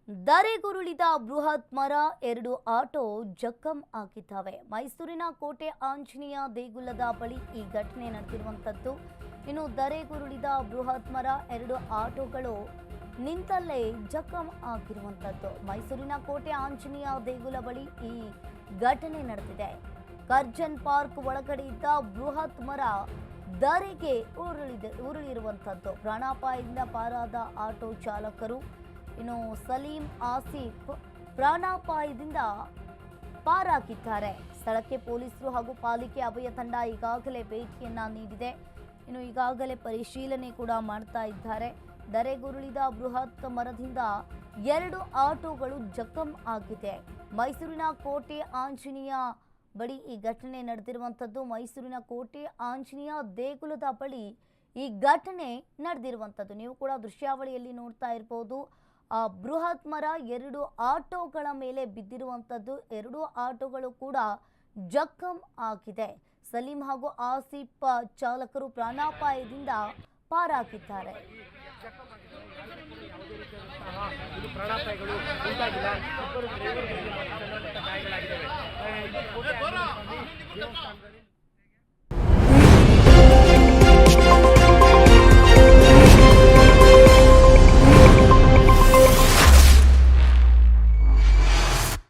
ಧರೆಗುರುಳಿದ ಬೃಹತ್ ಮರ, 2 ಆಟೋ ಜಖಂ ಆಗಿದ್ದಾವೆ. ಮೈಸೂರಿನ ಕೋಟೆ ಆಂಜನೇಯ ದೇಗುಲದ ಬಳಿ ಈ ಘಟನೆ ನಡೆದಿರುವಂತದ್ದು. ಇನ್ನು ಧರೆಗುರುಳಿದ ಬೃಹತ್ ಮರ, 2 ಆಟೋಗಳು ನಿಂತಲ್ಲೇ ಜಖಂ ಆಗಿರುವಂತದ್ದು. ಮೈಸೂರಿನ ಕೋಟೆ ಆಂಜನೇಯ ದೇಗುಲ ಬಳಿ ಈ ಘಟನೆ ನಡೆದಿದೆ. ಕರ್ಜನ್ ಪಾರ್ಕ್ ಒಳಗಡೆ ಇದ್ದ ಬೃಹತ್ ಮರ ಧರೆಗೆ ಉರುಳಿರುವಂತದ್ದು. ಪ್ರಾಣಾಪಾಯದಿಂದ ಪಾರಾದ ಆಟೋ ಚಾಲಕರು ಇನ್ನು ಸಲೀಂ ಆಸಿಫ್ ಪ್ರಾಣಾಪಾಯದಿಂದ ಪಾರಾಗಿದ್ದಾರೆ. ಸ್ಥಳಕ್ಕೆ ಪೊಲೀಸರು ಹಾಗೂ ಪಾಲಿಕೆ ಅಭಯ ತಂಡ ಈಗಾಗಲೇ ಭೇಟಿಯನ್ನ ನೀಡಿದೆ. ಇನ್ನು ಈಗಾಗಲೇ ಪರಿಶೀಲನೆ ಕೂಡ ಮಾಡ್ತಾ ಇದ್ದಾರೆ. ಧರೆಗುರುಳಿದ ಬೃಹತ್ ಮರದಿಂದ 2 ಆಟೋಗಳು ಜಖಂ ಆಗಿದೆ. ಮೈಸೂರಿನ ಕೋಟೆ ಆಂಜನೇಯ ಬಳಿ ಈ ಘಟನೆ ನಡೆದಿರುವಂಥದ್ದು. ಮೈಸೂರಿನ ಕೋಟೆ ಆಂಜನೇಯ ದೇಗುಲದ ಬಳಿ ಈ ಘಟನೆ ನಡೆದಿರುವಂಥದ್ದು. ನೀವು ಕೂಡ ದೃಶ್ಯಾವಳಿಯಲ್ಲಿ ನೋಡ್ತಾ ಇರಬಹುದು. ಬೃಹತ್ ಮರ 2 ಆಟೋಗಳ ಮೇಲೆ ಬಿದ್ದಿರುವಂಥದ್ದು. 2 ಆಟೋಗಳು ಕೂಡ ಜಖಂ ಆಗಿದೆ. ಸಲೀಂ ಹಾಗೂ ಆಸಿಫ್ ಚಾಲಕರು ಪ್ರಾಣಾಪಾಯದಿಂದ ಪಾರಾಗಿದ್ದಾರೆ. ಪ್ರಾಣಾಪಾಯಗಳು ಉಂಟಾಗಿಲ್ಲ. ಇಬ್ಬರು ಡ್ರೈವರ್ಗಳಿಗೆ ಮಾತ್ರ ಸಣ್ಣ ಪುಟ್ಟ ಗಾಯಗಳಾಗಿದ್ದಾವೆ.